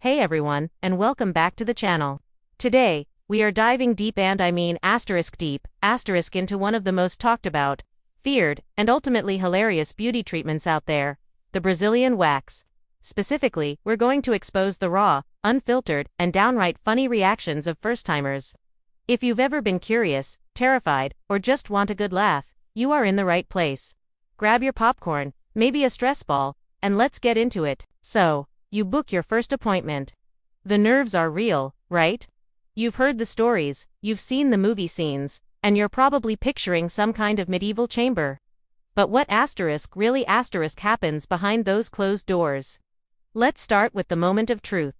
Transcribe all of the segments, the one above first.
Hey everyone, and welcome back to the channel. Today, we are diving deep, and I mean deep, into one of the most talked about, feared, and ultimately hilarious beauty treatments out there, the Brazilian wax. Specifically, we're going to expose the raw, unfiltered, and downright funny reactions of first-timers. If you've ever been curious, terrified, or just want a good laugh, you are in the right place. Grab your popcorn, maybe a stress ball, and let's get into it. So, you book your first appointment. The nerves are real, right? You've heard the stories, you've seen the movie scenes, and you're probably picturing some kind of medieval chamber. But what really happens behind those closed doors? Let's start with the moment of truth.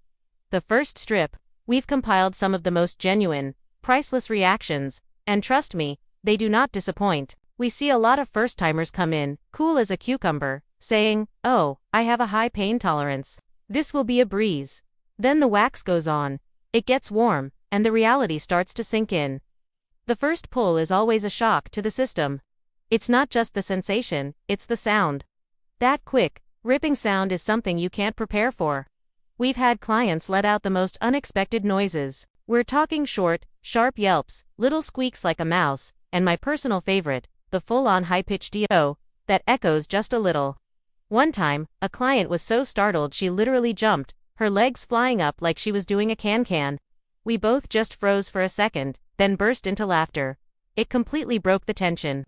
The first strip. We've compiled some of the most genuine, priceless reactions, and trust me, they do not disappoint. We see a lot of first-timers come in, cool as a cucumber, saying, "Oh, I have a high pain tolerance. This will be a breeze." Then the wax goes on. It gets warm, and the reality starts to sink in. The first pull is always a shock to the system. It's not just the sensation, it's the sound. That quick, ripping sound is something you can't prepare for. We've had clients let out the most unexpected noises. We're talking short, sharp yelps, little squeaks like a mouse, and my personal favorite, the full-on high-pitched "oh" that echoes just a little. One time, a client was so startled she literally jumped, her legs flying up like she was doing a can-can. We both just froze for a second, then burst into laughter. It completely broke the tension.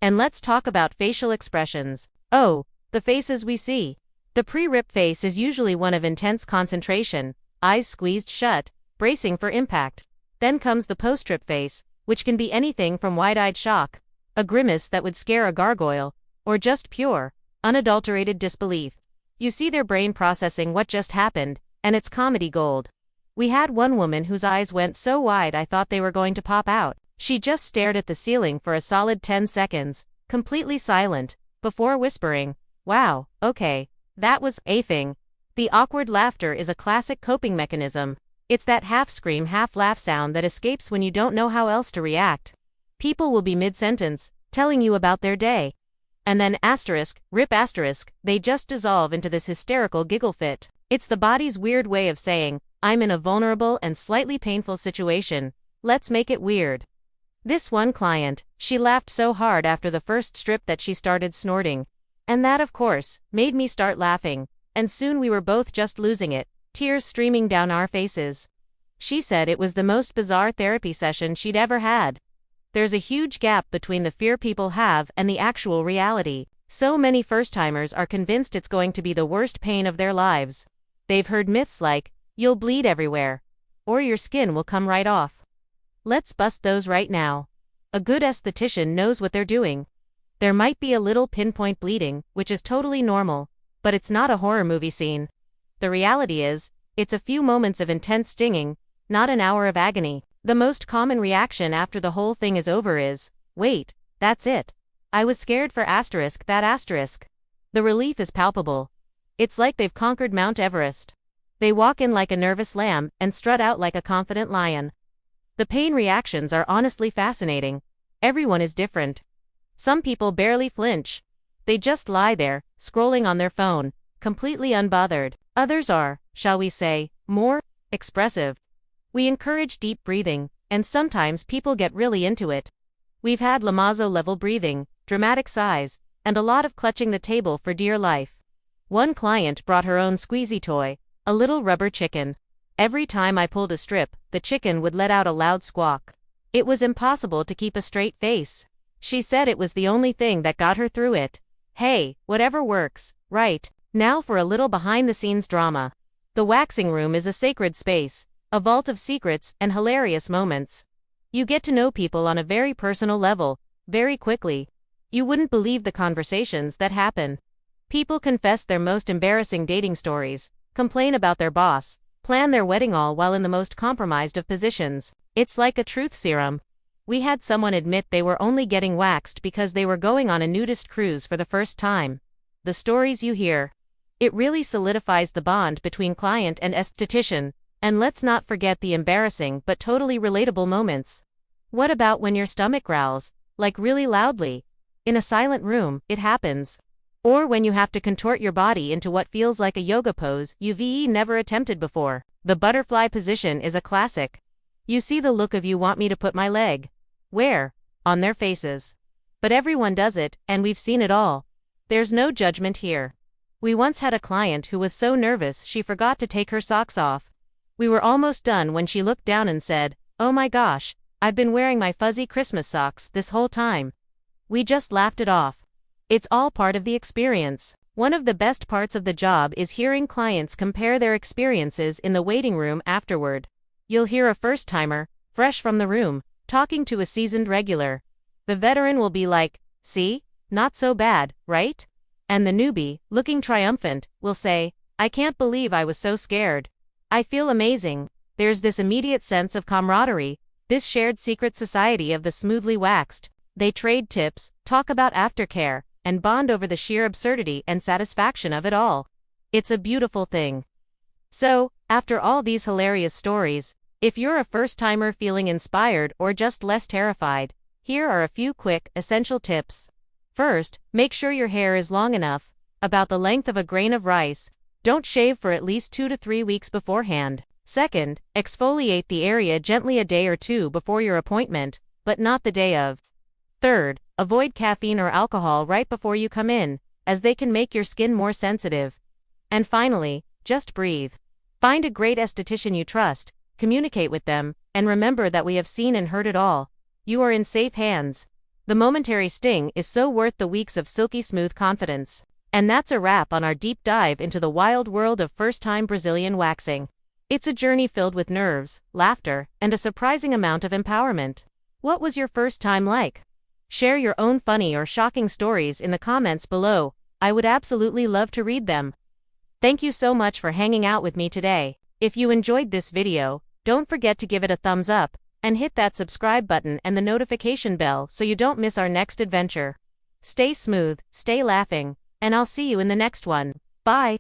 And let's talk about facial expressions. Oh, the faces we see. The pre-rip face is usually one of intense concentration, eyes squeezed shut, bracing for impact. Then comes the post-trip face, which can be anything from wide-eyed shock, a grimace that would scare a gargoyle, or just pure, unadulterated disbelief. You see their brain processing what just happened, and it's comedy gold. We had one woman whose eyes went so wide I thought they were going to pop out. She just stared at the ceiling for a solid 10 seconds, completely silent, before whispering, "Wow, okay, that was a thing." The awkward laughter is a classic coping mechanism. It's that half-scream, half-laugh sound that escapes when you don't know how else to react. People will be mid-sentence, telling you about their day. And then rip they just dissolve into this hysterical giggle fit. It's the body's weird way of saying, "I'm in a vulnerable and slightly painful situation. Let's make it weird." This one client, she laughed so hard after the first strip that she started snorting. And that, of course, made me start laughing. And soon we were both just losing it, tears streaming down our faces. She said it was the most bizarre therapy session she'd ever had. There's a huge gap between the fear people have and the actual reality. So many first-timers are convinced it's going to be the worst pain of their lives. They've heard myths like, "You'll bleed everywhere," or "Your skin will come right off." Let's bust those right now. A good esthetician knows what they're doing. There might be a little pinpoint bleeding, which is totally normal, but it's not a horror movie scene. The reality is, it's a few moments of intense stinging, not an hour of agony. The most common reaction after the whole thing is over is, "Wait, that's it. I was scared for that." The relief is palpable. It's like they've conquered Mount Everest. They walk in like a nervous lamb and strut out like a confident lion. The pain reactions are honestly fascinating. Everyone is different. Some people barely flinch. They just lie there, scrolling on their phone, completely unbothered. Others are, shall we say, more expressive. We encourage deep breathing, and sometimes people get really into it. We've had Lamazo-level breathing, dramatic sighs, and a lot of clutching the table for dear life. One client brought her own squeezy toy, a little rubber chicken. Every time I pulled a strip, the chicken would let out a loud squawk. It was impossible to keep a straight face. She said it was the only thing that got her through it. Hey, whatever works, right? Now for a little behind-the-scenes drama. The waxing room is a sacred space, a vault of secrets and hilarious moments. You get to know people on a very personal level, very quickly. You wouldn't believe the conversations that happen. People confess their most embarrassing dating stories, complain about their boss, plan their wedding, all while in the most compromised of positions. It's like a truth serum. We had someone admit they were only getting waxed because they were going on a nudist cruise for the first time. The stories you hear. It really solidifies the bond between client and esthetician. And let's not forget the embarrassing but totally relatable moments. What about when your stomach growls, like really loudly? In a silent room, it happens. Or when you have to contort your body into what feels like a yoga pose you've never attempted before. The butterfly position is a classic. You see the look of "you want me to put my leg where?" on their faces. But everyone does it, and we've seen it all. There's no judgment here. We once had a client who was so nervous she forgot to take her socks off. We were almost done when she looked down and said, "Oh my gosh, I've been wearing my fuzzy Christmas socks this whole time." We just laughed it off. It's all part of the experience. One of the best parts of the job is hearing clients compare their experiences in the waiting room afterward. You'll hear a first-timer, fresh from the room, talking to a seasoned regular. The veteran will be like, "See? Not so bad, right?" And the newbie, looking triumphant, will say, "I can't believe I was so scared. I feel amazing." There's this immediate sense of camaraderie, this shared secret society of the smoothly waxed. They trade tips, talk about aftercare, and bond over the sheer absurdity and satisfaction of it all. It's a beautiful thing. So, after all these hilarious stories, if you're a first-timer feeling inspired or just less terrified, here are a few quick, essential tips. First, make sure your hair is long enough, about the length of a grain of rice. Don't shave for at least 2 to 3 weeks beforehand. Second, exfoliate the area gently a day or two before your appointment, but not the day of. Third, avoid caffeine or alcohol right before you come in, as they can make your skin more sensitive. And finally, just breathe. Find a great esthetician you trust, communicate with them, and remember that we have seen and heard it all. You are in safe hands. The momentary sting is so worth the weeks of silky smooth confidence. And that's a wrap on our deep dive into the wild world of first-time Brazilian waxing. It's a journey filled with nerves, laughter, and a surprising amount of empowerment. What was your first time like? Share your own funny or shocking stories in the comments below. I would absolutely love to read them. Thank you so much for hanging out with me today. If you enjoyed this video, don't forget to give it a thumbs up, and hit that subscribe button and the notification bell so you don't miss our next adventure. Stay smooth, stay laughing, and I'll see you in the next one. Bye.